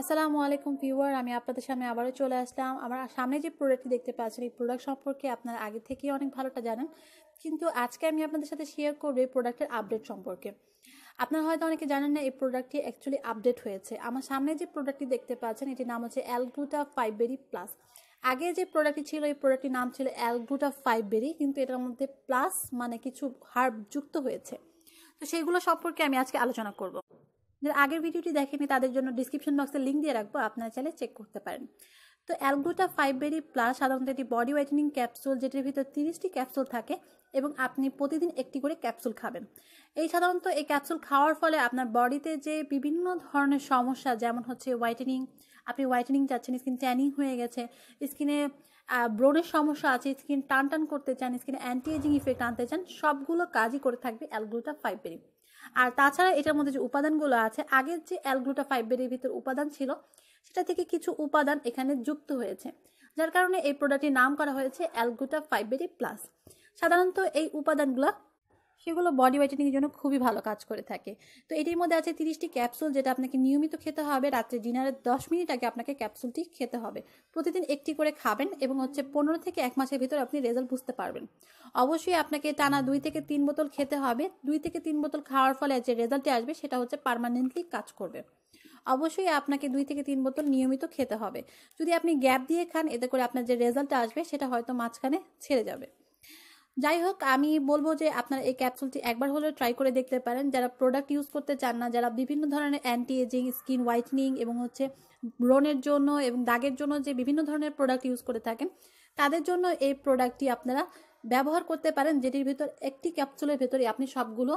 আসসালামু আলাইকুম ভিউয়ার, আমি আপনাদের সামনে আবারও চলে আসলাম। আমার সামনে যে প্রোডাক্টটি দেখতে পাচ্ছেন, এই প্রোডাক্ট সম্পর্কে আপনারা আগে থেকেই অনেক ভালোটা জানেন, কিন্তু আজকে আমি আপনাদের সাথে শেয়ার করব এই প্রোডাক্টের আপডেট সম্পর্কে। আপনারা হয়তো অনেকে জানেন না এই প্রোডাক্টটি অ্যাকচুয়ালি আপডেট হয়েছে। আমার সামনে যে প্রোডাক্টটি দেখতে পাচ্ছেন এটির নাম হচ্ছে L-Gluta 5 বেরি প্লাস। আগে যে প্রোডাক্টটি ছিল এই প্রোডাক্টটির নাম ছিল L-Gluta 5 বেরি, কিন্তু এটার মধ্যে প্লাস মানে কিছু হার্ব যুক্ত হয়েছে। তো সেইগুলো সম্পর্কে আমি আজকে আলোচনা করব। যারা আগের ভিডিওটি দেখেনি তাদের জন্য ডিসক্রিপশন বক্সে লিঙ্ক দিয়ে রাখবো, আপনারা চাইলে চেক করতে পারেন। তো L-Gluta 5 বেরি প্লাস সাধারণত এটি বডি হোয়াইটেনিং ক্যাপসুল, যেটির ভিতর 30টি ক্যাপসুল থাকে এবং আপনি প্রতিদিন একটি করে ক্যাপসুল খাবেন। সাধারণত এই ক্যাপসুল খাওয়ার ফলে আপনার বডিতে যে বিভিন্ন ধরনের সমস্যা, যেমন হচ্ছে হোয়াইটেনিং, আপনি হোয়াইটেনিং চাচ্ছেন, স্কিন ট্যানিং হয়ে গেছে, স্কিনে ব্রণের সমস্যা আছে, স্কিন টান টান করতে চান, স্কিনে অ্যান্টি এজিং ইফেক্ট আনতে চান, সবগুলো কাজই করে থাকবে L-Gluta 5 বেরি। আর তাছাড়া এটার মধ্যে যে উপাদানগুলো আছে, আগের যে L-Gluta 5 বেরির ভিতর উপাদান ছিল সেটা থেকে কিছু উপাদান এখানে যুক্ত হয়েছে, যার কারণে এই প্রোডাক্টটির নাম করা হয়েছে L-Gluta 5 বেরি প্লাস। সাধারণত এই উপাদানগুলো সেগুলো বডি হোয়াইটেনিংয়ের জন্য খুবই ভালো কাজ করে থাকে। তো এটির মধ্যে আছে 30টি ক্যাপসুল, যেটা আপনাকে নিয়মিত খেতে হবে। রাত্রে ডিনারের 10 মিনিট আগে আপনাকে ক্যাপসুলটি খেতে হবে। প্রতিদিন একটি করে খাবেন এবং 15 থেকে 1 মাসের ভিতরে আপনি রেজাল্ট বুঝতে পারবেন। অবশ্যই আপনাকে টানা 2 থেকে 3 বোতল খেতে হবে। 2 থেকে 3 বোতল খাওয়ার ফলে যে রেজাল্টটি আসবে সেটা হচ্ছে পার্মানেন্টলি কাজ করবে। অবশ্যই আপনাকে 2 থেকে 3 বোতল নিয়মিত খেতে হবে। যদি আপনি গ্যাপ দিয়ে খান, এতে করে আপনার যে রেজাল্টটা আসবে সেটা হয়তো মাঝখানে ছেড়ে যাবে। যাই হোক, আমি বলবো যে আপনারা এই ক্যাপসুলটি একবার হলেও ট্রাই করে দেখতে পারেন। যারা প্রোডাক্ট ইউজ করতে চান না, যারা বিভিন্ন ধরনের অ্যান্টি এজিং, স্কিন হোয়াইটেনিং এবং ব্রণের জন্য এবং দাগের জন্য যে বিভিন্ন ধরনের প্রোডাক্ট ইউজ করে থাকেন, তাদের জন্য এই প্রোডাক্টটি আপনারা ব্যবহার করতে পারেন, যেটির ভিতর একটি ক্যাপসুলের ভেতরে আপনি সবগুলো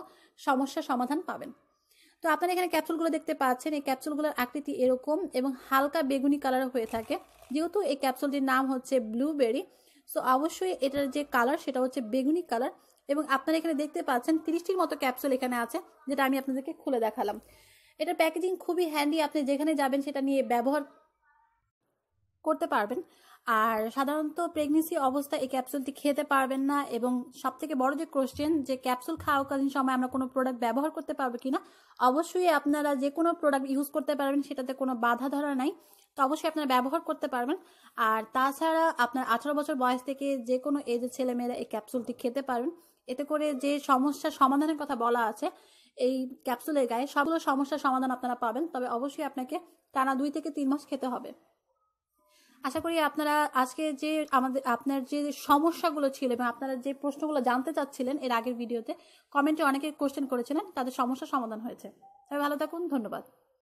সমস্যার সমাধান পাবেন। তো আপনারা এখানে ক্যাপসুলগুলো দেখতে পাচ্ছেন, এই ক্যাপসুলগুলোর আকৃতি এরকম এবং হালকা বেগুনি কালার হয়ে থাকে। যেহেতু এই ক্যাপসুলটির নাম হচ্ছে ব্লুবেরি, সো অবশ্যই এটার যে কালার সেটা হচ্ছে বেগুনি কালার। এবং আপনারা এখানে দেখতে পাচ্ছেন 30টির মতো ক্যাপসুল এখানে আছে, যেটা আমি আপনাদেরকে খুলে দেখালাম। এটার প্যাকেজিং খুবই হ্যান্ডি, আপনি যেখানে যাবেন সেটা নিয়ে ব্যবহার করতে পারবেন। আর সাধারণত প্রেগনেন্সি অবস্থায় এই ক্যাপসুলটি খেতে পারবেন না। এবং সবথেকে বড় যে কোশ্চেন, যে ক্যাপসুল খাওয়াকালীন সময় আমরা কোনো প্রোডাক্ট ব্যবহার করতে পারবো কিনা। অবশ্যই আপনারা যে কোনো প্রোডাক্ট ইউজ করতে পারবেন, সেটাতে কোনো বাধা ধরা নাই। তো অবশ্যই আপনারা ব্যবহার করতে পারবেন। আর তাছাড়া আপনার 18 বছর বয়স থেকে যে কোনো এজের ছেলেমেয়েরা এই ক্যাপসুলটি খেতে পারবেন। এতে করে যে সমস্যার সমাধানের কথা বলা আছে এই ক্যাপসুলের গায়ে, সবগুলো সমস্যার সমাধান আপনারা পাবেন। তবে অবশ্যই আপনাকে টানা 2 থেকে 3 মাস খেতে হবে। আশা করি আপনারা আজকে যে আপনার যে সমস্যাগুলো ছিল এবং আপনারা যে প্রশ্নগুলো জানতে চাচ্ছিলেন এর আগের ভিডিওতে, কমেন্টে অনেকে কোশ্চেন করেছিলেন, তাদের সমস্যার সমাধান হয়েছে। তবে ভালো থাকুন, ধন্যবাদ।